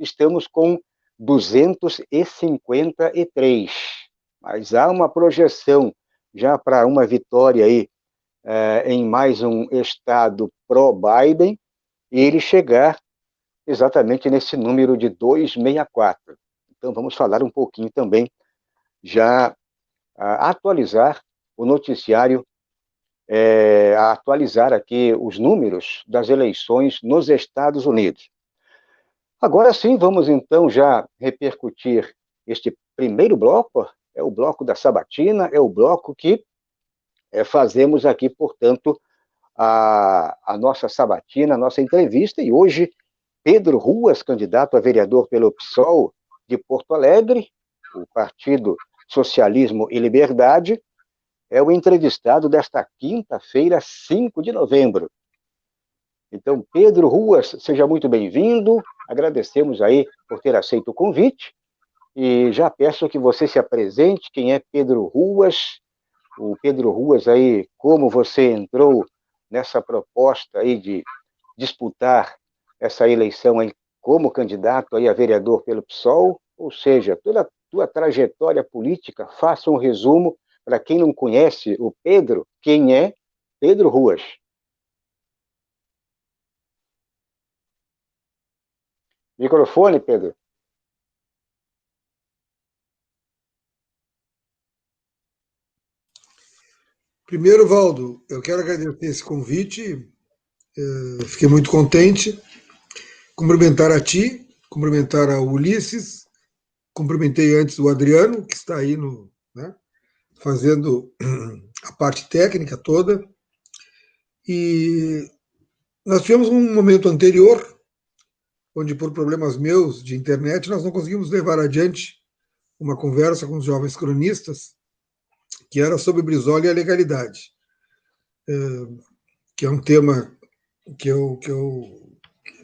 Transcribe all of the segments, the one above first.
estamos com 253. Mas há uma projeção já para uma vitória aí em mais um estado pró-Biden, e ele chegar exatamente nesse número de 264. Então vamos falar um pouquinho também, já atualizar o noticiário, atualizar aqui os números das eleições nos Estados Unidos. Agora sim, vamos então já repercutir este primeiro bloco, é o bloco da sabatina, é o bloco que fazemos aqui, portanto, a nossa sabatina, a nossa entrevista, e hoje Pedro Ruas, candidato a vereador pelo PSOL de Porto Alegre, o Partido Socialismo e Liberdade, é o entrevistado desta quinta-feira, 5 de novembro. Então, Pedro Ruas, seja muito bem-vindo, agradecemos aí por ter aceito o convite, e já peço que você se apresente, quem é Pedro Ruas, o Pedro Ruas aí, como você entrou nessa proposta aí de disputar essa eleição aí como candidato aí a vereador pelo PSOL, ou seja, toda a tua trajetória política, faça um resumo para quem não conhece o Pedro, quem é Pedro Ruas. Microfone, Pedro. Primeiro, Valdo, eu quero agradecer esse convite, fiquei muito contente, cumprimentar a ti, cumprimentar ao Ulisses, cumprimentei antes o Adriano, que está aí né, fazendo a parte técnica toda, e nós tivemos um momento anterior, onde por problemas meus de internet, nós não conseguimos levar adiante uma conversa com os jovens cronistas, que era sobre Brizola e a legalidade, que é um tema que eu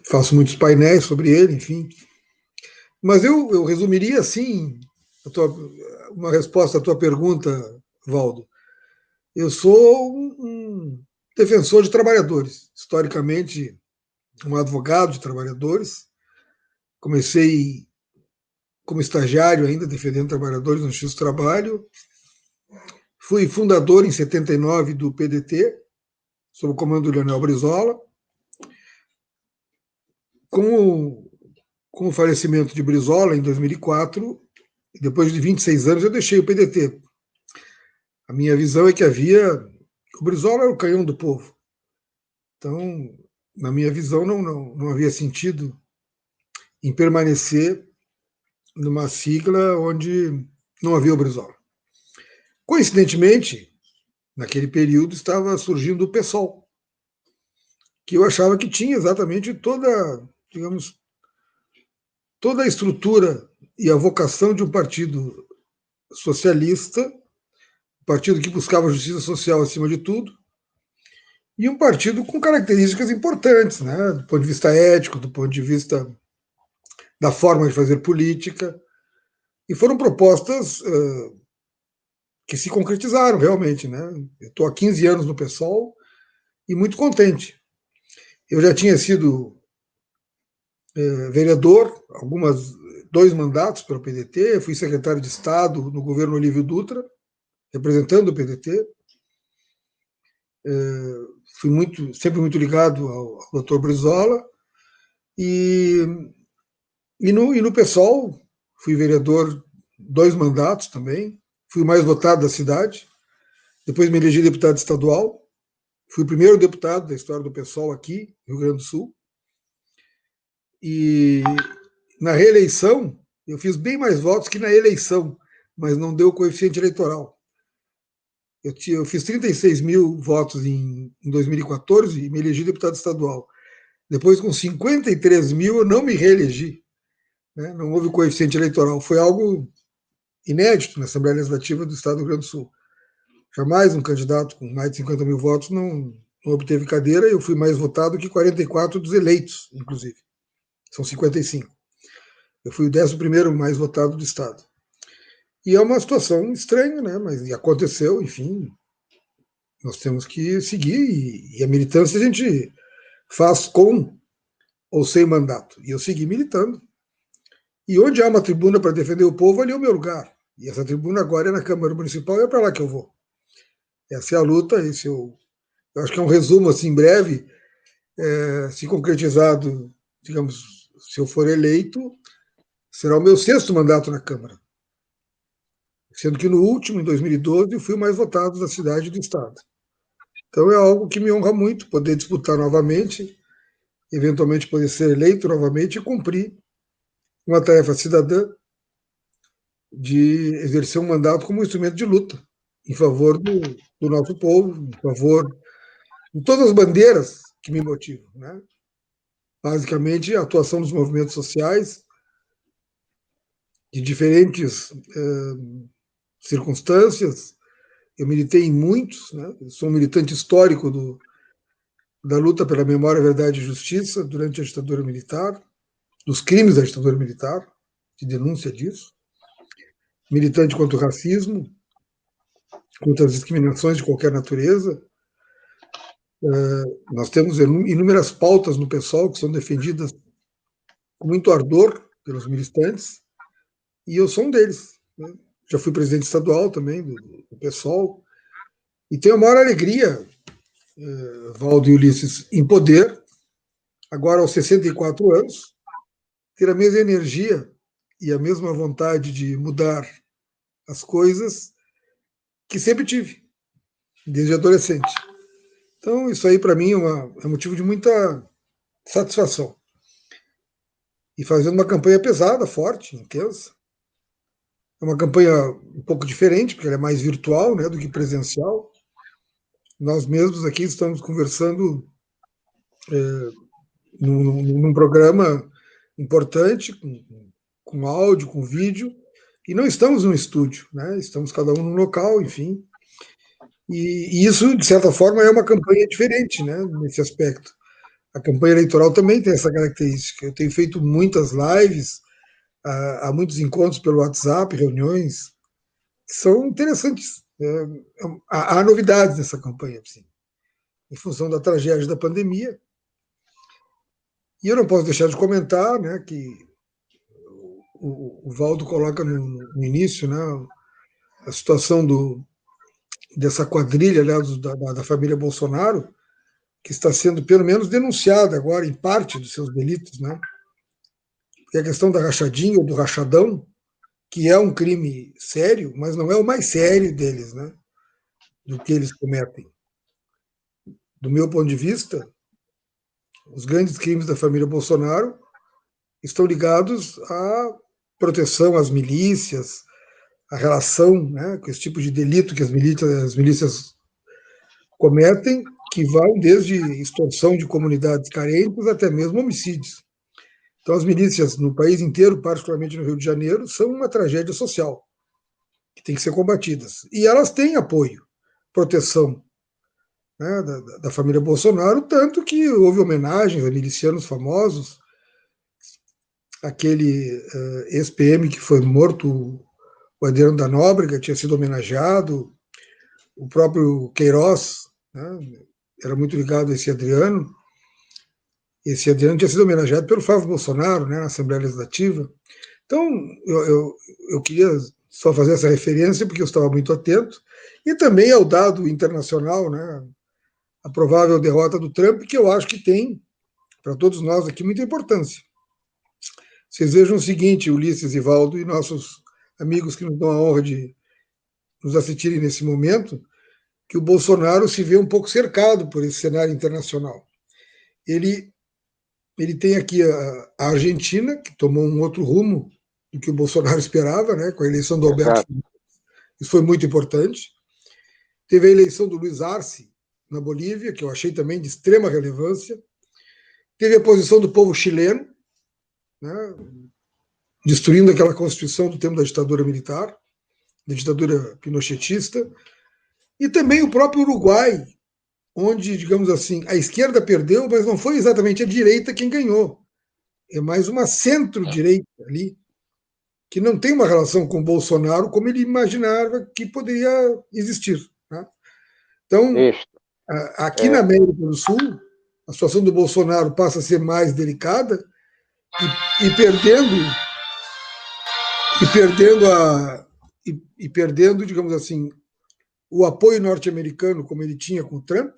faço muitos painéis sobre ele, enfim. Mas eu resumiria assim, uma resposta à tua pergunta, Valdo. Eu sou um defensor de trabalhadores, historicamente um advogado de trabalhadores. Comecei como estagiário ainda, defendendo trabalhadores no Justiça do Trabalho. Fui fundador em 79 do PDT, sob o comando do Leonel Brizola. Com o falecimento de Brizola em 2004, depois de 26 anos, eu deixei o PDT. A minha visão é que o Brizola era o canhão do povo. Então, na minha visão, não havia sentido em permanecer numa sigla onde não havia o Brizola. Coincidentemente, naquele período estava surgindo o PSOL, que eu achava que tinha exatamente digamos, toda a estrutura e a vocação de um partido socialista, um partido que buscava a justiça social acima de tudo, e um partido com características importantes, né, do ponto de vista ético, do ponto de vista da forma de fazer política, e foram propostas que se concretizaram realmente. Né? Eu estou há 15 anos no PSOL e muito contente. Eu já tinha sido vereador, 2 mandatos pelo PDT, fui secretário de Estado no governo Olívio Dutra, representando o PDT. Fui sempre muito ligado ao Dr. Brizola, e no PSOL fui vereador 2 mandatos também, fui o mais votado da cidade, depois me elegi deputado estadual, fui o primeiro deputado da história do PSOL aqui, no Rio Grande do Sul, e na reeleição eu fiz bem mais votos que na eleição, mas não deu coeficiente eleitoral. Eu fiz 36 mil votos em 2014 e me elegi deputado estadual. Depois, com 53 mil, eu não me reelegi. Né? Não houve coeficiente eleitoral. Foi algo inédito na Assembleia Legislativa do Estado do Rio Grande do Sul. Jamais um candidato com mais de 50 mil votos não obteve cadeira. Eu fui mais votado que 44 dos eleitos, inclusive. São 55. Eu fui o 11º mais votado do Estado. E é uma situação estranha, né? Mas aconteceu, enfim. Nós temos que seguir, e a militância a gente faz com ou sem mandato. E eu segui militando. E onde há uma tribuna para defender o povo, ali é o meu lugar. E essa tribuna agora é na Câmara Municipal e é para lá que eu vou. Essa é a luta, eu acho que é um resumo assim breve, se concretizado, digamos, se eu for eleito, será o meu 6º mandato na Câmara, sendo que no último, em 2012, eu fui o mais votado da cidade e do estado. Então é algo que me honra muito poder disputar novamente, eventualmente poder ser eleito novamente e cumprir uma tarefa cidadã de exercer um mandato como instrumento de luta em favor do nosso povo, em favor de todas as bandeiras que me motivam, né? Basicamente, a atuação nos movimentos sociais, de diferentes circunstâncias. Eu militei em muitos, né? Eu sou um militante histórico da luta pela memória, verdade e justiça durante a ditadura militar, dos crimes da ditadura militar, de denúncia disso. Militante contra o racismo, contra as discriminações de qualquer natureza. Nós temos inúmeras pautas no PSOL que são defendidas com muito ardor pelos militantes, e eu sou um deles, né? Já fui presidente estadual também do PSOL, e tenho a maior alegria, Valdo e Ulisses, em poder, agora aos 64 anos, ter a mesma energia e a mesma vontade de mudar as coisas que sempre tive, desde adolescente. Então, isso aí, para mim, é motivo de muita satisfação. E fazendo uma campanha pesada, forte, intensa. É uma campanha um pouco diferente, porque ela é mais virtual, né, do que presencial. Nós mesmos aqui estamos conversando num programa importante, com áudio, com vídeo, e não estamos no estúdio, né? Estamos cada um num local, enfim. E isso, de certa forma, é uma campanha diferente, né, nesse aspecto. A campanha eleitoral também tem essa característica. Eu tenho feito muitas lives, há muitos encontros pelo WhatsApp, reuniões, que são interessantes. Há novidades nessa campanha, assim, em função da tragédia da pandemia. E eu não posso deixar de comentar, né, que o Valdo coloca no início, né, a situação dessa quadrilha, aliás, da família Bolsonaro, que está sendo pelo menos denunciada agora em parte dos seus delitos, né? Porque a questão da rachadinha ou do rachadão, que é um crime sério, mas não é o mais sério deles, né? Do que eles cometem. Do meu ponto de vista, os grandes crimes da família Bolsonaro estão ligados à proteção às milícias, à relação, né, com esse tipo de delito que as milícias cometem, que vai desde extorsão de comunidades carentes até mesmo homicídios. Então, as milícias no país inteiro, particularmente no Rio de Janeiro, são uma tragédia social que tem que ser combatidas. E elas têm apoio, proteção, né, da família Bolsonaro, tanto que houve homenagens a milicianos famosos, aquele ex-PM que foi morto, o Adriano da Nóbrega, tinha sido homenageado, o próprio Queiroz, né, era muito ligado a esse Adriano. Esse Adriano tinha sido homenageado pelo Flávio Bolsonaro, né, na Assembleia Legislativa. Então, eu queria só fazer essa referência, porque eu estava muito atento, e também ao dado internacional, né, a provável derrota do Trump, que eu acho que tem, para todos nós aqui, muita importância. Vocês vejam o seguinte, Ulisses, Ivaldo e nossos amigos que nos dão a honra de nos assistirem nesse momento, que o Bolsonaro se vê um pouco cercado por esse cenário internacional. Ele tem aqui a Argentina, que tomou um outro rumo do que o Bolsonaro esperava, né, com a eleição do Alberto. Isso foi muito importante. Teve a eleição do Luiz Arce na Bolívia, que eu achei também de extrema relevância. Teve a posição do povo chileno, né, destruindo aquela constituição do tempo da ditadura militar, da ditadura pinochetista. E também o próprio Uruguai, onde, digamos assim, a esquerda perdeu, mas não foi exatamente a direita quem ganhou. É mais uma centro-direita ali, que não tem uma relação com o Bolsonaro como ele imaginava que poderia existir. Né? Então, aqui na América do Sul, a situação do Bolsonaro passa a ser mais delicada e perdendo e perdendo perdendo, digamos assim, o apoio norte-americano como ele tinha com o Trump,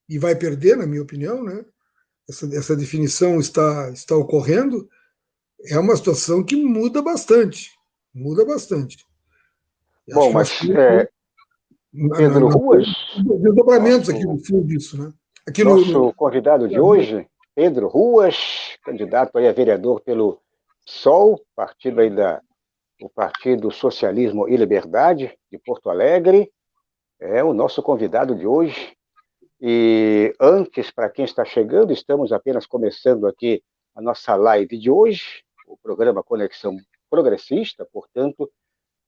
e vai perder, na minha opinião, né? Essa definição está ocorrendo, é uma situação que muda bastante. Muda bastante. Eu acho Bom, que nós mas temos Pedro Ruas, desdobramentos aqui no nosso, fim disso, né? Aqui nosso convidado de Brasil. hoje, Pedro Ruas, candidato aí a vereador pelo PSOL, partido aí o Partido Socialismo e Liberdade de Porto Alegre, é o nosso convidado de hoje. E antes, para quem está chegando, estamos apenas começando aqui a nossa live de hoje, o programa Conexão Progressista, portanto,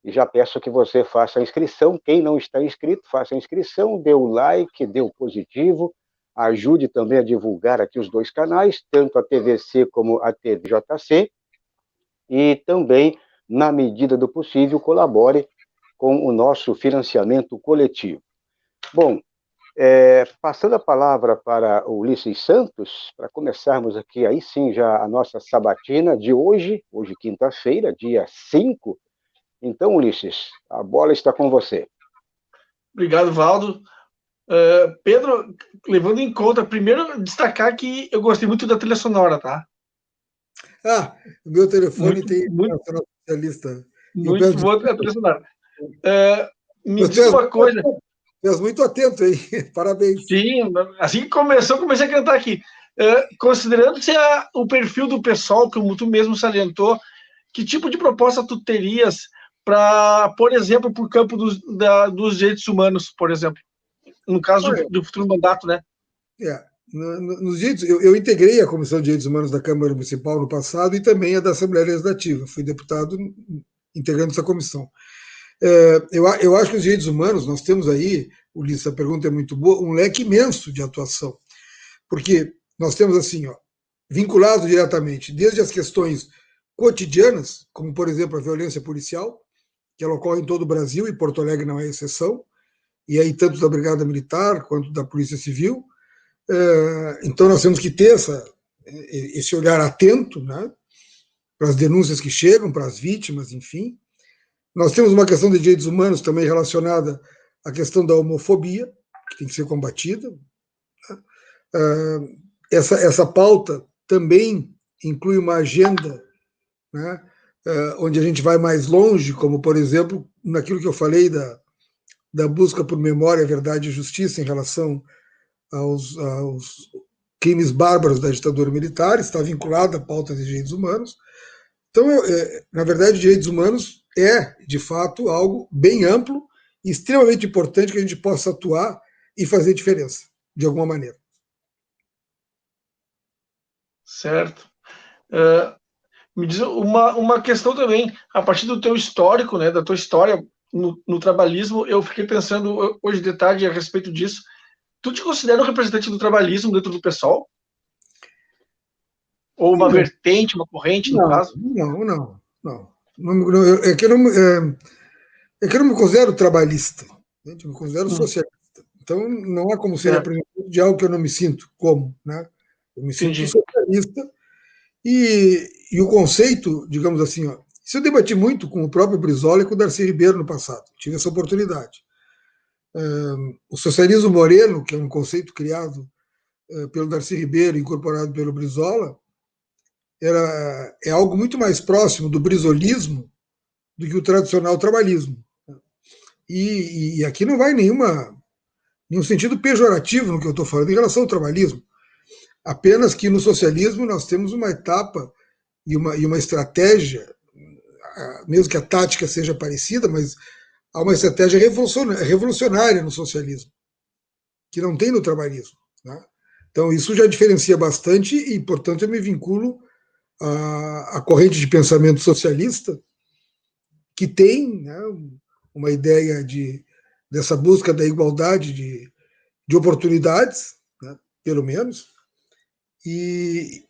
e já peço que você faça a inscrição. Quem não está inscrito, faça a inscrição, dê o like, dê o positivo, ajude também a divulgar aqui os dois canais, tanto a TVC como a TVJC, e também, na medida do possível, colabore com o nosso financiamento coletivo. Bom, passando a palavra para o Ulisses Santos, para começarmos aqui aí sim já a nossa sabatina de hoje quinta-feira, dia 5. Então, Ulisses, a bola está com você. Obrigado, Valdo. Pedro, levando em conta, primeiro destacar que eu gostei muito da trilha sonora, tá? O meu telefone Muito, tem muito, especialista. muito boa a trilha sonora. Me Mas diz uma coisa. Tu és muito atento aí, parabéns. Sim, assim que começou, comecei a cantar aqui. Considerando-se o perfil do pessoal, como tu mesmo salientou, que tipo de proposta tu terias para, por exemplo, para o campo dos direitos humanos, por exemplo? No caso do futuro mandato, né? Nos direitos, eu integrei a Comissão de Direitos Humanos da Câmara Municipal no passado e também a da Assembleia Legislativa. Fui deputado integrando essa comissão. Eu acho que os direitos humanos, nós temos aí, Ulisses, a pergunta é muito boa, um leque imenso de atuação. Porque nós temos assim, vinculado diretamente, desde as questões cotidianas, como, por exemplo, a violência policial, que ela ocorre em todo o Brasil, e Porto Alegre não é exceção, e aí tanto da Brigada Militar quanto da Polícia Civil. Então nós temos que ter esse olhar atento, né, para as denúncias que chegam, para as vítimas, enfim. Nós temos uma questão de direitos humanos também relacionada à questão da homofobia, que tem que ser combatida. Essa pauta também inclui uma agenda, né, onde a gente vai mais longe, como, por exemplo, naquilo que eu falei da busca por memória, verdade e justiça em relação aos crimes bárbaros da ditadura militar, está vinculada à pauta de direitos humanos. Então, na verdade, direitos humanos é, de fato, algo bem amplo e extremamente importante que a gente possa atuar e fazer diferença, de alguma maneira. Certo. Me diz uma questão também, a partir do teu histórico, né, da tua história no trabalhismo, eu fiquei pensando hoje de tarde a respeito disso. Tu te considera um representante do trabalhismo dentro do PSOL? Ou uma vertente, uma corrente, no caso? Não. É que eu não me considero trabalhista, eu me considero socialista. Então, não há como ser representante de algo que eu não me sinto como, né? Eu me sinto socialista e o conceito, digamos assim, isso eu debati muito com o próprio Brizola e com o Darcy Ribeiro no passado, tive essa oportunidade. O socialismo moreno, que é um conceito criado pelo Darcy Ribeiro, incorporado pelo Brizola, é algo muito mais próximo do brizolismo do que o tradicional trabalhismo. E aqui não vai nenhum sentido pejorativo no que eu estou falando em relação ao trabalhismo. Apenas que no socialismo nós temos uma etapa e uma estratégia, mesmo que a tática seja parecida, mas há uma estratégia revolucionária no socialismo, que não tem no trabalhismo. Né? Então, isso já diferencia bastante e, portanto, eu me vinculo à corrente de pensamento socialista, que tem, né, uma ideia dessa busca da igualdade de oportunidades, né, pelo menos, e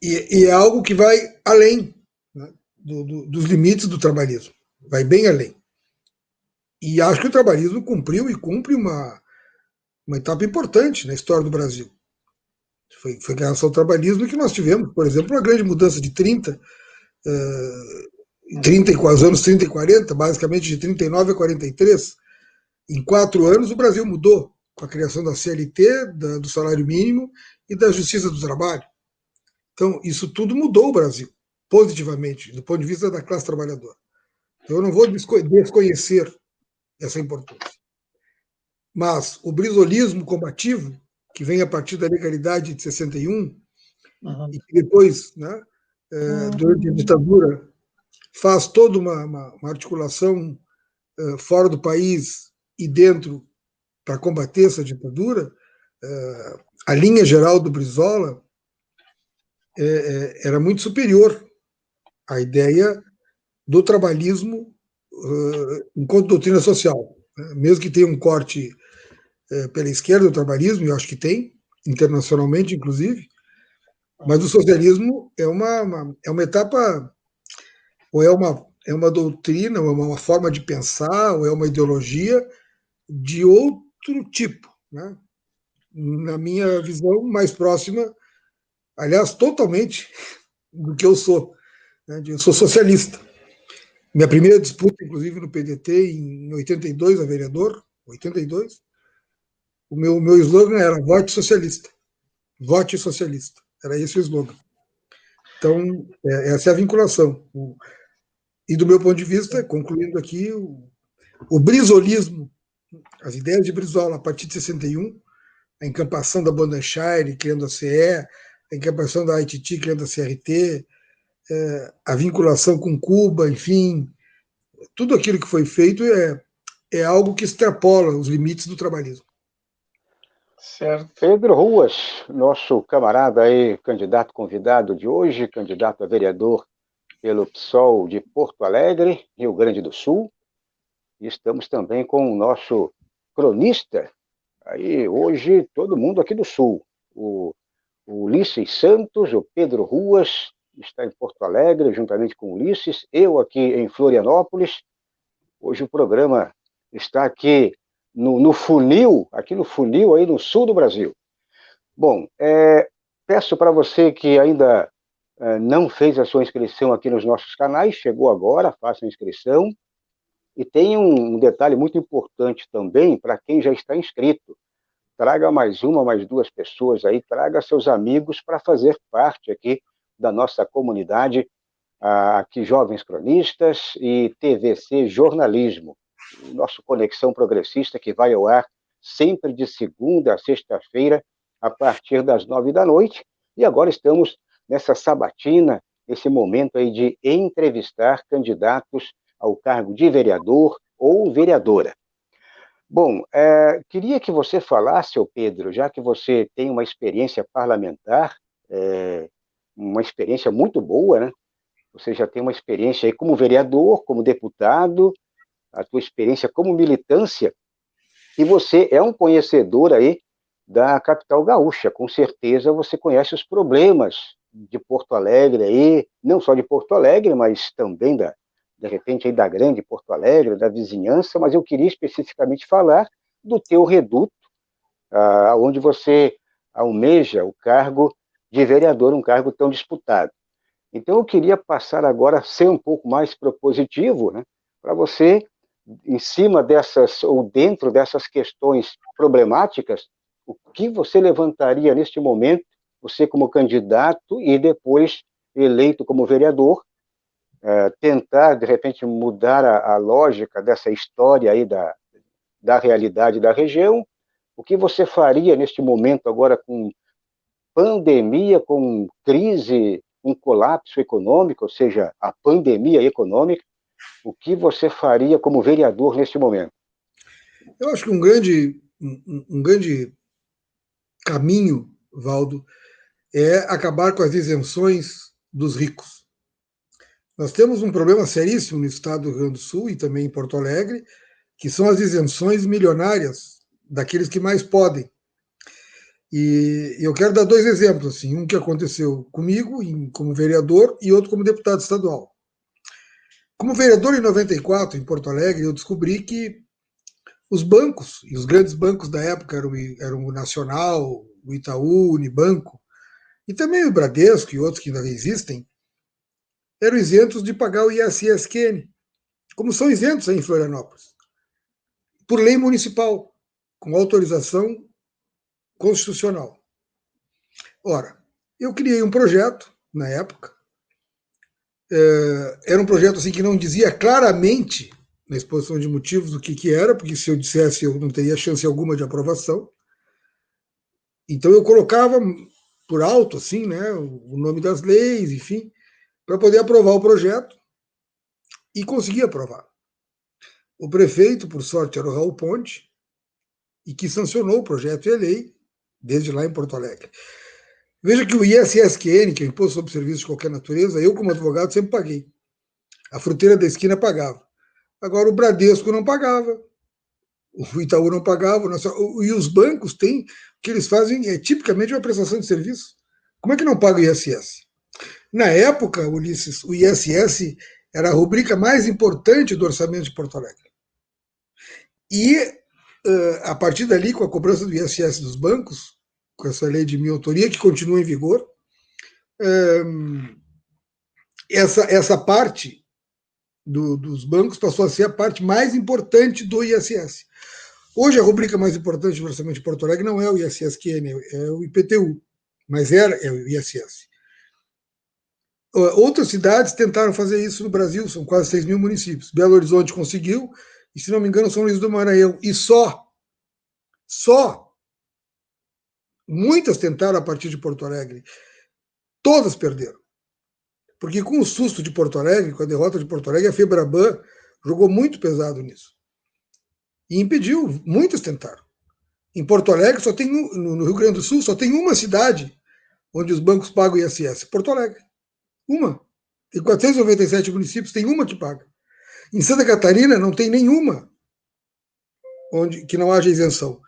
é algo que vai além, né, dos limites do trabalhismo, vai bem além. E acho que o trabalhismo cumpriu e cumpre uma etapa importante na história do Brasil. Foi graças ao trabalhismo que nós tivemos, por exemplo, uma grande mudança de 30, os anos 30 e 40, basicamente de 39 a 43, em 4 anos o Brasil mudou com a criação da CLT, do salário mínimo e da Justiça do Trabalho. Então, isso tudo mudou o Brasil, positivamente, do ponto de vista da classe trabalhadora. Então, eu não vou desconhecer essa importância. Mas o brizolismo combativo, que vem a partir da legalidade de 61, e que depois, né, durante a ditadura, faz toda uma articulação fora do país e dentro para combater essa ditadura, a linha geral do Brizola era muito superior à ideia do trabalhismo enquanto doutrina social. Mesmo que tenha um corte pela esquerda do trabalhismo, eu acho que tem, internacionalmente, inclusive, mas o socialismo é uma etapa, ou é uma doutrina, ou é uma forma de pensar, ou é uma ideologia de outro tipo, né? Na minha visão mais próxima, aliás, totalmente do que eu sou. Né? Eu sou socialista. Minha primeira disputa, inclusive, no PDT, em 82, a vereador, 82, o meu slogan era vote socialista. Vote socialista. Era esse o slogan. Então, essa é a vinculação. E do meu ponto de vista, concluindo aqui, o brizolismo, as ideias de Brizola a partir de 61, a encampação da Bandanshire criando a CE, a encampação da ITT criando a CRT, a vinculação com Cuba, enfim, tudo aquilo que foi feito é algo que extrapola os limites do trabalhismo. Certo. Pedro Ruas, nosso camarada aí, candidato convidado de hoje, candidato a vereador pelo PSOL de Porto Alegre, Rio Grande do Sul. E estamos também com o nosso cronista, aí hoje todo mundo aqui do Sul, o Ulisses Santos, o Pedro Ruas, está em Porto Alegre, juntamente com o Ulisses, eu aqui em Florianópolis. Hoje o programa está aqui no funil, aí no sul do Brasil. Bom, peço para você que ainda não fez a sua inscrição aqui nos nossos canais, chegou agora, faça a inscrição. E tem um detalhe muito importante também para quem já está inscrito. Traga mais 2 pessoas aí, traga seus amigos para fazer parte aqui da nossa comunidade, aqui Jovens Cronistas e TVC Jornalismo, o nosso Conexão Progressista, que vai ao ar sempre de segunda a sexta-feira, a partir das 9 da noite. E agora estamos nessa sabatina, esse momento aí de entrevistar candidatos ao cargo de vereador ou vereadora. Bom, queria que você falasse, Pedro, já que você tem uma experiência parlamentar, uma experiência muito boa, né? Você já tem uma experiência aí como vereador, como deputado, a tua experiência como militância, e você é um conhecedor aí da capital gaúcha. Com certeza você conhece os problemas de Porto Alegre aí, não só de Porto Alegre, mas também de repente aí da grande Porto Alegre, da vizinhança, mas eu queria especificamente falar do teu reduto, onde você almeja o cargo de vereador, um cargo tão disputado. Então eu queria passar agora a ser um pouco mais propositivo, né, para você, em cima dessas, ou dentro dessas questões problemáticas, o que você levantaria neste momento, você como candidato e depois eleito como vereador, tentar, de repente, mudar a lógica dessa história aí da realidade da região. O que você faria neste momento agora com pandemia, com crise, um colapso econômico, ou seja, a pandemia econômica, o que você faria como vereador neste momento? Eu acho que um grande caminho, Valdo, é acabar com as isenções dos ricos. Nós temos um problema seríssimo no estado do Rio Grande do Sul e também em Porto Alegre, que são as isenções milionárias daqueles que mais podem. E eu quero dar 2 exemplos, assim, um que aconteceu comigo como vereador e outro como deputado estadual. Como vereador em 94, em Porto Alegre, eu descobri que os bancos, e os grandes bancos da época eram o Nacional, o Itaú, o Unibanco, e também o Bradesco e outros que ainda existem, eram isentos de pagar o ISS-QN, como são isentos aí em Florianópolis, por lei municipal, com autorização constitucional. Ora, eu criei um projeto, na época, era um projeto assim que não dizia claramente, na exposição de motivos, o que era, porque se eu dissesse eu não teria chance alguma de aprovação. Então eu colocava por alto, assim, né, o nome das leis, enfim, para poder aprovar o projeto, e consegui aprovar. O prefeito, por sorte, era o Raul Ponte, e que sancionou o projeto e a lei, desde lá em Porto Alegre. Veja que o ISSQN, que é o Imposto sobre Serviços de Qualquer Natureza, eu, como advogado, sempre paguei. A fruteira da esquina pagava. Agora, o Bradesco não pagava, o Itaú não pagava, e os bancos têm, o que eles fazem é tipicamente uma prestação de serviço. Como é que não paga o ISS? Na época, Ulisses, o ISS era a rubrica mais importante do orçamento de Porto Alegre. E, a partir dali, com a cobrança do ISS dos bancos, com essa lei de minha autoria, que continua em vigor, essa parte dos bancos passou a ser a parte mais importante do ISS. Hoje, a rubrica mais importante do orçamento de Porto Alegre não é o ISS-QN, é o IPTU, mas é o ISS. Outras cidades tentaram fazer isso no Brasil, são quase 6 mil municípios. Belo Horizonte conseguiu, e se não me engano, São Luís do Maranhão. E só muitas tentaram a partir de Porto Alegre. Todas perderam. Porque com o susto de Porto Alegre, com a derrota de Porto Alegre, a Febraban jogou muito pesado nisso. E impediu, muitas tentaram. Em Porto Alegre, só tem no Rio Grande do Sul, só tem uma cidade onde os bancos pagam ISS, Porto Alegre. Uma. Tem 497 municípios, tem uma que paga. Em Santa Catarina, não tem nenhuma que não haja isenção.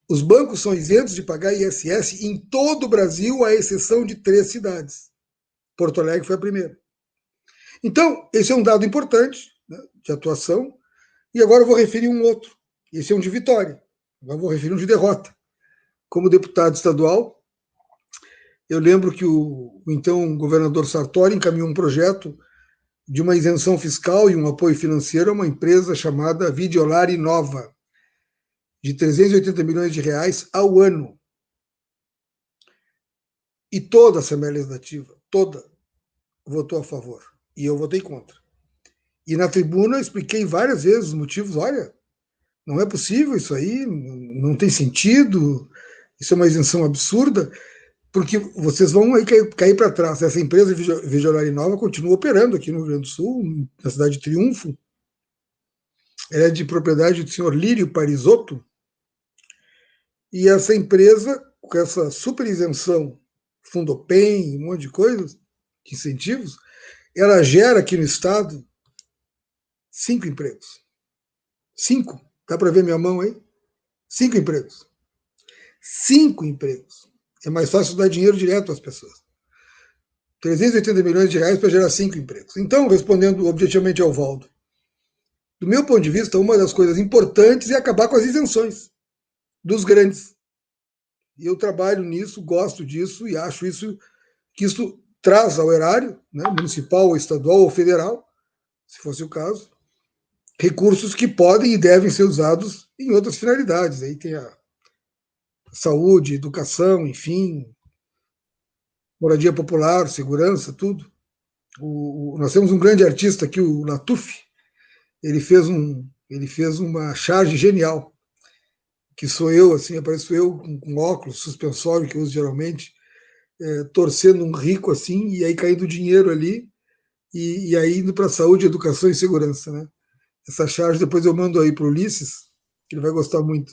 Os bancos são isentos de pagar ISS em todo o Brasil, à exceção de 3 cidades. Porto Alegre foi a primeira. Então, esse é um dado importante, né, de atuação. E agora eu vou referir um outro. Esse é um de vitória. Agora eu vou referir um de derrota. Como deputado estadual, eu lembro que o então governador Sartori encaminhou um projeto de uma isenção fiscal e um apoio financeiro a uma empresa chamada Videolari Nova, de 380 milhões de reais ao ano. E toda a Assembleia Legislativa, toda, votou a favor. E eu votei contra. E na tribuna eu expliquei várias vezes os motivos. Olha, não é possível isso aí, não tem sentido, isso é uma isenção absurda, porque vocês vão aí cair para trás. Essa empresa Videolari Nova continua operando aqui no Rio Grande do Sul, na cidade de Triunfo. Ela é de propriedade do senhor Lírio Parisotto. E essa empresa, com essa super isenção, Fundopem, um monte de coisas, de incentivos, ela gera aqui no estado 5 empregos. 5. Dá para ver minha mão aí? 5 empregos. 5 empregos. É mais fácil dar dinheiro direto às pessoas. 380 milhões de reais para gerar 5 empregos. Então, respondendo objetivamente ao Valdo, do meu ponto de vista, uma das coisas importantes é acabar com as isenções dos grandes. E eu trabalho nisso, gosto disso e acho que isso traz ao erário, né, municipal, ou estadual ou federal, se fosse o caso, recursos que podem e devem ser usados em outras finalidades. Aí tem a saúde, educação, enfim, moradia popular, segurança, tudo. Nós temos um grande artista aqui, o Latuf. Ele fez uma charge genial, que sou eu, assim, apareço eu com óculos, suspensório, que eu uso geralmente, torcendo um rico assim, e aí caindo dinheiro ali, e aí indo para saúde, educação e segurança, né? Essa charge depois eu mando aí para o Ulisses, que ele vai gostar muito.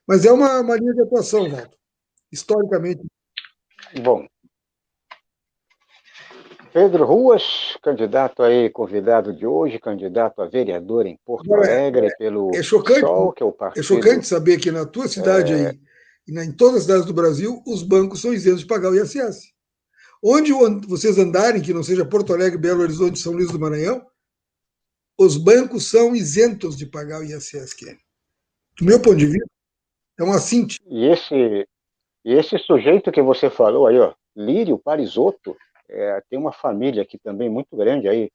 Mas é uma linha de atuação, Walter, historicamente. Bom, Pedro Ruas, candidato aí, convidado de hoje, candidato a vereador em Porto Alegre pelo PSOL, que é o partido... É chocante saber que na tua cidade aí, e em todas as cidades do Brasil, os bancos são isentos de pagar o ISS. Onde vocês andarem, que não seja Porto Alegre, Belo Horizonte, São Luís do Maranhão, os bancos são isentos de pagar o ISS. Do meu ponto de vista, é um assinte. E esse sujeito que você falou aí, ó, Lírio Parisotto, tem uma família aqui também muito grande aí,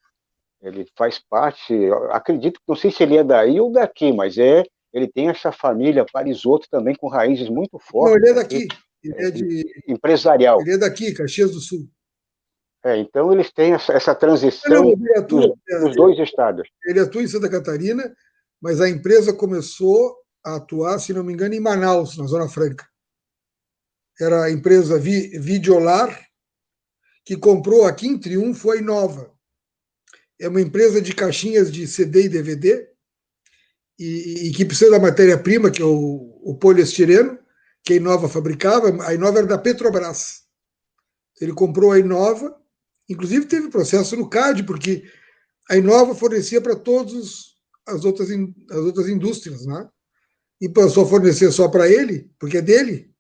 ele faz parte, acredito, não sei se ele é daí ou daqui, mas ele tem essa família Parisotto também com raízes muito Não, ele fortes é aqui, daqui. empresarial. Ele é daqui, Caxias do Sul. Então eles têm essa Não, transição ele atua, nos dois estados. ele atua em Santa Catarina, mas a empresa começou a atuar, se não me engano, em Manaus, na Zona Franca. Era a empresa Videolar, que comprou aqui em Triunfo a Inova. É uma empresa de caixinhas de CD e DVD, e que precisa da matéria-prima, que é o poliestireno, que a Inova fabricava. A Inova era da Petrobras. Ele comprou a Inova, inclusive teve processo no CAD, porque a Inova fornecia para todas as outras indústrias, né? E passou a fornecer só para ele, porque é dele,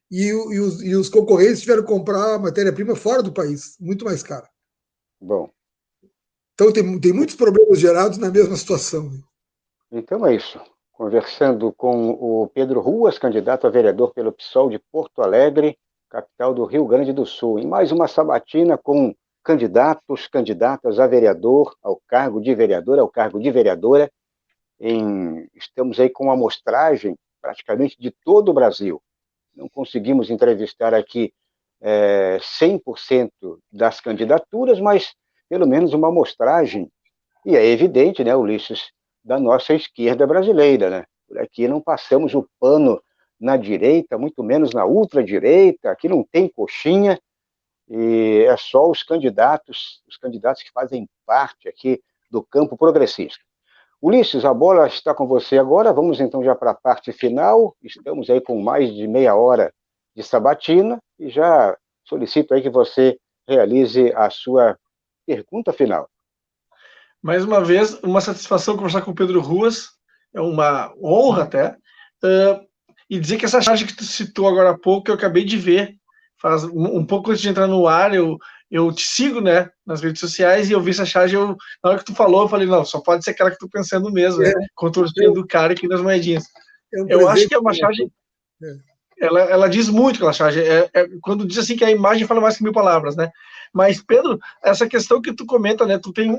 e os concorrentes tiveram que comprar matéria-prima fora do país, muito mais cara. Bom, Então tem muitos problemas gerados na mesma situação. então é isso. Conversando com o Pedro Ruas, candidato a vereador pelo PSOL de Porto Alegre, capital do Rio Grande do Sul, em mais uma sabatina com candidatos, candidatas a vereador, ao cargo de vereador, ao cargo de vereadora. Estamos aí com uma amostragem praticamente de todo o Brasil. Não conseguimos entrevistar aqui 100% das candidaturas, mas pelo menos uma amostragem, e é evidente, né, Ulisses, da nossa esquerda brasileira, né? Por aqui não passamos o pano na direita, muito menos na ultradireita, aqui não tem coxinha, e é só os candidatos que fazem parte aqui do campo progressista. Ulisses, a bola está com você agora, vamos então já para a parte final, estamos aí com mais de meia hora de sabatina, e já solicito aí que você realize a sua pergunta final. Mais uma vez, uma satisfação conversar com o Pedro Ruas, é uma honra até, e dizer que essa charge que tu citou agora há pouco, eu acabei de ver, faz um pouco antes de entrar no ar, eu te sigo, né, nas redes sociais, e eu vi essa charge, na hora que tu falou, eu falei, não, só pode ser aquela que tu pensando mesmo, né, com a torcida do cara aqui nas moedinhas. É um Eu acho que presente. é uma charge, ela diz muito aquela charge, quando diz assim que a imagem fala mais que 1000 palavras, né, mas, Pedro, essa questão que tu comenta, né, tu tem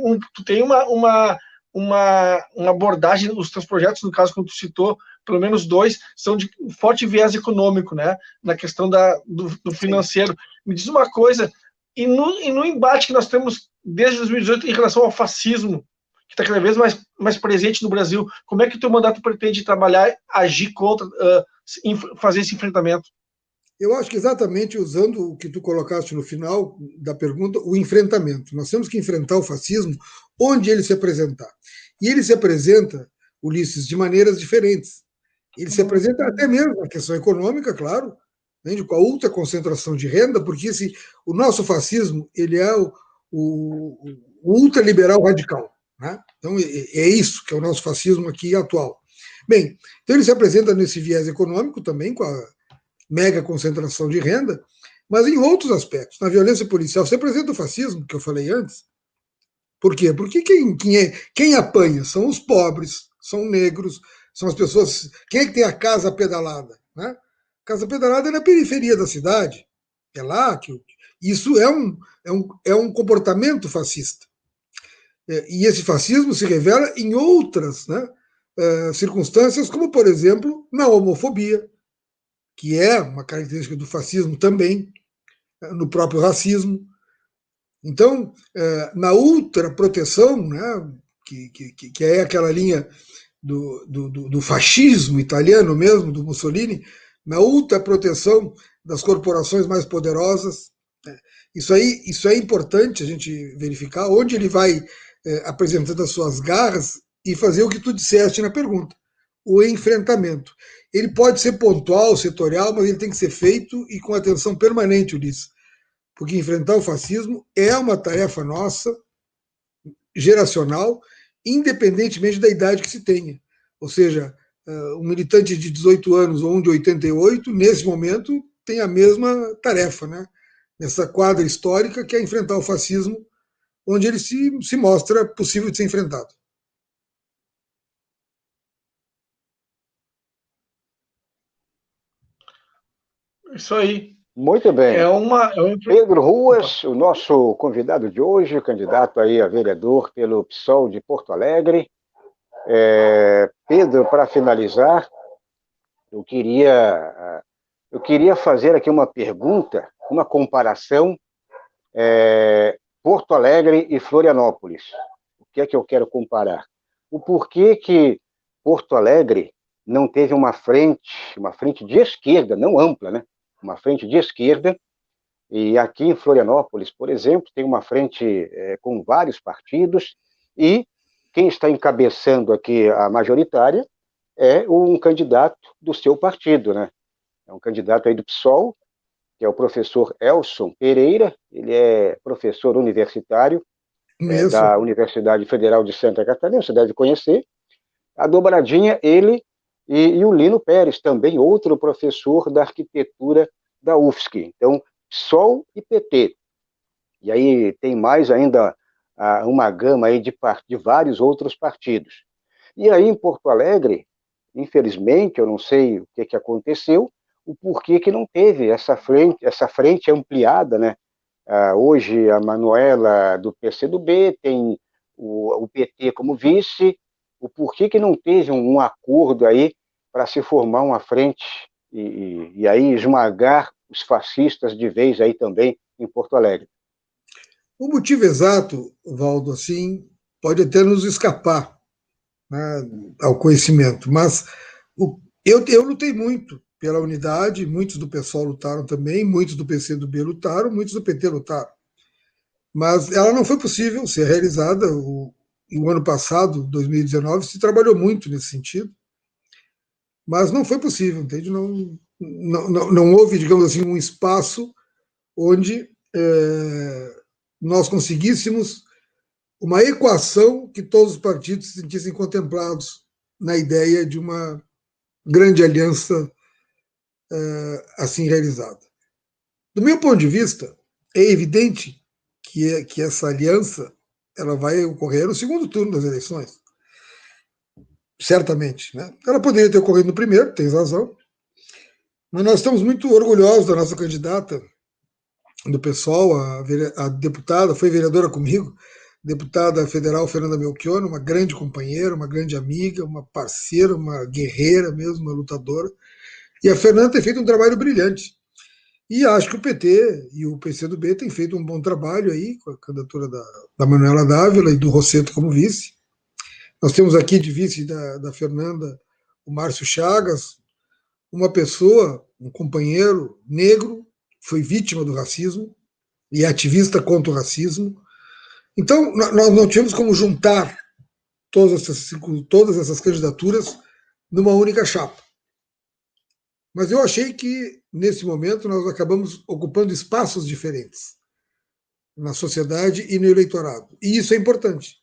uma abordagem, os teus projetos, no caso, como tu citou, pelo menos 2, são de forte viés econômico, né, na questão do financeiro. Me diz uma coisa, e no embate que nós temos desde 2018 em relação ao fascismo, que está cada vez mais presente no Brasil, como é que o teu mandato pretende trabalhar, agir contra, fazer esse enfrentamento? Eu acho que exatamente usando o que tu colocaste no final da pergunta, o enfrentamento. Nós temos que enfrentar o fascismo onde ele se apresentar. E ele se apresenta, Ulisses, de maneiras diferentes. Ele se apresenta até mesmo na questão econômica, claro, entende? Com a ultra concentração de renda, porque o nosso fascismo ele é o ultraliberal radical. Né? Então, é isso que é o nosso fascismo aqui atual. Bem, então ele se apresenta nesse viés econômico também, com a mega concentração de renda, mas em outros aspectos. Na violência policial, você apresenta o fascismo, que eu falei antes. Por quê? Porque quem apanha são os pobres, são negros, são as pessoas. Quem é que tem a casa pedalada? Né? A casa pedalada é na periferia da cidade. É lá que. Isso é um comportamento fascista. E esse fascismo se revela em outras, né, circunstâncias, como, por exemplo, na homofobia, que é uma característica do fascismo também, no próprio racismo. Então, na ultraproteção, né, que é aquela linha do fascismo italiano mesmo, do Mussolini, na ultraproteção das corporações mais poderosas. Né. Isso é importante a gente verificar onde ele vai apresentando as suas garras e fazer o que tu disseste na pergunta, o enfrentamento. Ele pode ser pontual, setorial, mas ele tem que ser feito e com atenção permanente, Ulisses, porque enfrentar o fascismo é uma tarefa nossa, geracional, independentemente da idade que se tenha. Ou seja, um militante de 18 anos ou um de 88, nesse momento, tem a mesma tarefa, né? Nessa quadra histórica que é enfrentar o fascismo, onde ele se mostra possível de ser enfrentado. Isso aí. Muito bem. É uma... Pedro Ruas, o nosso convidado de hoje, candidato aí a vereador pelo PSOL de Porto Alegre. Pedro, para finalizar, eu queria fazer aqui uma pergunta, uma comparação, Porto Alegre e Florianópolis. O que é que eu quero comparar? O porquê que Porto Alegre não teve uma frente de esquerda, não ampla, né? Uma frente de esquerda, e aqui em Florianópolis, por exemplo, tem uma frente com vários partidos, e quem está encabeçando aqui a majoritária é um candidato do seu partido, né? É um candidato aí do PSOL, que é o professor Elson Pereira. Ele é professor universitário da Universidade Federal de Santa Catarina, você deve conhecer. A dobradinha, ele e o Lino Pérez, também outro professor da arquitetura da UFSC. Então, PSOL e PT. E aí tem mais ainda uma gama aí de vários outros partidos. E aí em Porto Alegre, infelizmente, eu não sei o que aconteceu, o porquê que não teve essa frente ampliada, né? Hoje a Manuela do PCdoB tem o PT como vice, o porquê que não teve um acordo aí para se formar uma frente e aí esmagar os fascistas de vez aí também em Porto Alegre. O motivo exato, Valdo, assim, pode até nos escapar, né, ao conhecimento, mas eu lutei muito pela unidade, muitos do PSOL lutaram também, muitos do PCdoB lutaram, muitos do PT lutaram. Mas ela não foi possível ser realizada. O ano passado, 2019, se trabalhou muito nesse sentido, mas não foi possível, entende? Não houve, digamos assim, um espaço onde nós conseguíssemos uma equação que todos os partidos se sentissem contemplados na ideia de uma grande aliança assim realizada. Do meu ponto de vista, é evidente que essa aliança ela vai ocorrer no segundo turno das eleições. Certamente. Né? Ela poderia ter ocorrido no primeiro, tens razão, mas nós estamos muito orgulhosos da nossa candidata, do pessoal, a deputada, foi vereadora comigo, deputada federal Fernanda Melchiona, uma grande companheira, uma grande amiga, uma parceira, uma guerreira mesmo, uma lutadora. E a Fernanda tem feito um trabalho brilhante. E acho que o PT e o PCdoB têm feito um bom trabalho aí, com a candidatura da Manuela Dávila e do Rosseto como vice. Nós temos aqui de vice da Fernanda o Márcio Chagas, uma pessoa, um companheiro negro, foi vítima do racismo e é ativista contra o racismo. Então, nós não tivemos como juntar todas essas candidaturas numa única chapa. Mas eu achei que, nesse momento, nós acabamos ocupando espaços diferentes na sociedade e no eleitorado. E isso é importante.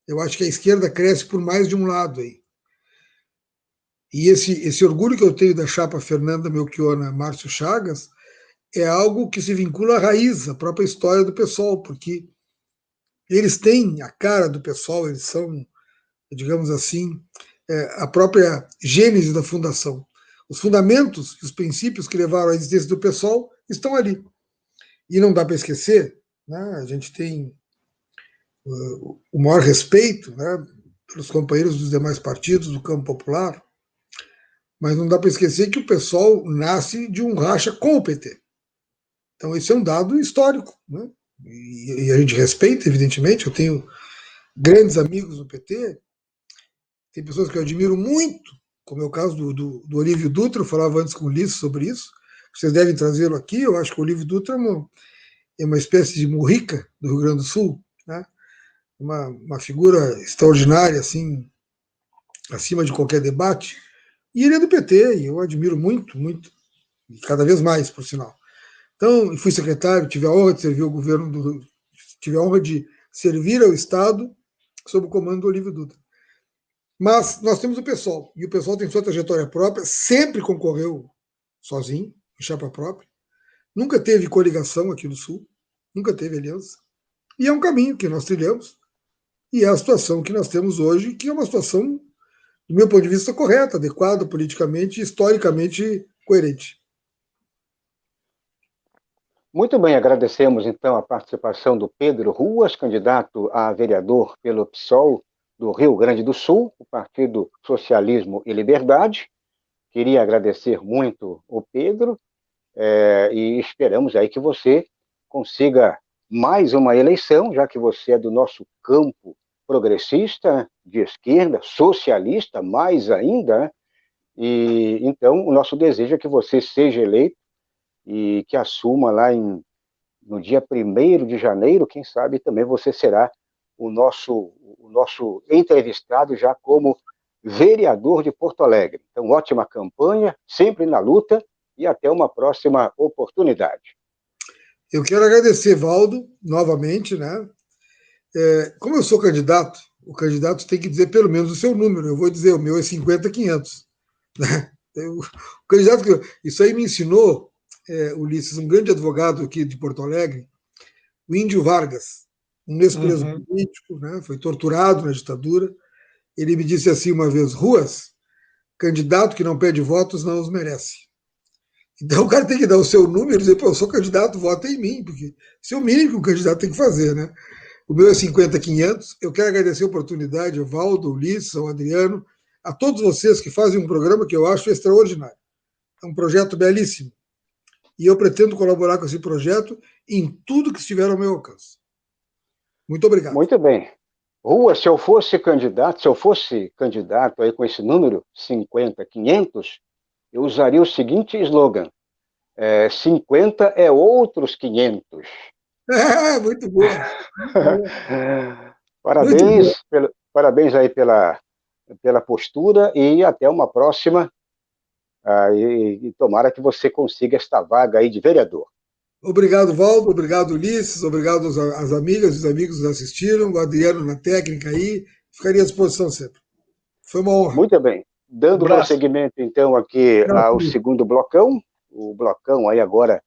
Eu acho que a esquerda cresce por mais de um lado aí. E esse orgulho que eu tenho da chapa Fernanda Melchiona Márcio Chagas é algo que se vincula à raiz, à própria história do PSOL, porque eles têm a cara do PSOL, eles são, digamos assim, a própria gênese da fundação. Os fundamentos, os princípios que levaram à existência do PSOL estão ali. E não dá para esquecer, né? A gente tem o maior respeito, né, pelos companheiros dos demais partidos do campo popular, mas não dá para esquecer que o PSOL nasce de um racha com o PT. Então, esse é um dado histórico, né? E a gente respeita, evidentemente. Eu tenho grandes amigos do PT, tem pessoas que eu admiro muito, como é o caso do Olívio Dutra. Eu falava antes com o Ulisses sobre isso. Vocês devem trazê-lo aqui. Eu acho que o Olívio Dutra é uma espécie de Mujica do Rio Grande do Sul, né? Uma figura extraordinária, assim, acima de qualquer debate. E ele é do PT, e eu admiro muito, muito, e cada vez mais, por sinal. Então, fui secretário, tive a honra de servir o governo, tive a honra de servir ao Estado sob o comando do Olívio Dutra. Mas nós temos o PSOL, e o PSOL tem sua trajetória própria, sempre concorreu sozinho, em chapa própria, nunca teve coligação aqui no Sul, nunca teve aliança, e é um caminho que nós trilhamos, e é a situação que nós temos hoje, que é uma situação, do meu ponto de vista, correta, adequada politicamente e historicamente coerente. Muito bem, agradecemos então a participação do Pedro Ruas, candidato a vereador pelo PSOL do Rio Grande do Sul, o Partido Socialismo e Liberdade. Queria agradecer muito o Pedro e esperamos aí que você consiga mais uma eleição, já que você é do nosso campo progressista, de esquerda, socialista, mais ainda, e então o nosso desejo é que você seja eleito e que assuma lá no dia 1º de janeiro, quem sabe também você será o nosso entrevistado já como vereador de Porto Alegre. Então, ótima campanha, sempre na luta e até uma próxima oportunidade. Eu quero agradecer, Valdo, novamente, né? Como eu sou candidato, o candidato tem que dizer pelo menos o seu número. Eu vou dizer, o meu é 50.500. Né? O candidato, isso aí me ensinou, Ulisses, um grande advogado aqui de Porto Alegre, o Índio Vargas, um ex-preso político, né? Foi torturado na ditadura. Ele me disse assim uma vez: Ruas, candidato que não pede votos não os merece. Então o cara tem que dar o seu número e dizer, pô, eu sou candidato, vota em mim, porque isso é o mínimo que o candidato tem que fazer, né? O meu é 50.500. Eu quero agradecer a oportunidade ao Valdo, ao Ulisses, ao Adriano, a todos vocês que fazem um programa que eu acho extraordinário. É um projeto belíssimo. E eu pretendo colaborar com esse projeto em tudo que estiver ao meu alcance. Muito obrigado. Muito bem. Rua, se eu fosse candidato aí com esse número, 50.500, eu usaria o seguinte slogan: 50 é outros 500. Muito boa. Parabéns, parabéns aí pela postura e até uma próxima. E tomara que você consiga esta vaga aí de vereador. Obrigado, Valdo. Obrigado, Ulisses. Obrigado às amigas e os amigos que nos assistiram. O Adriano na técnica aí. Ficaria à disposição sempre. Foi uma honra. Muito bem. Dando prosseguimento, então, aqui ao segundo blocão. O blocão aí agora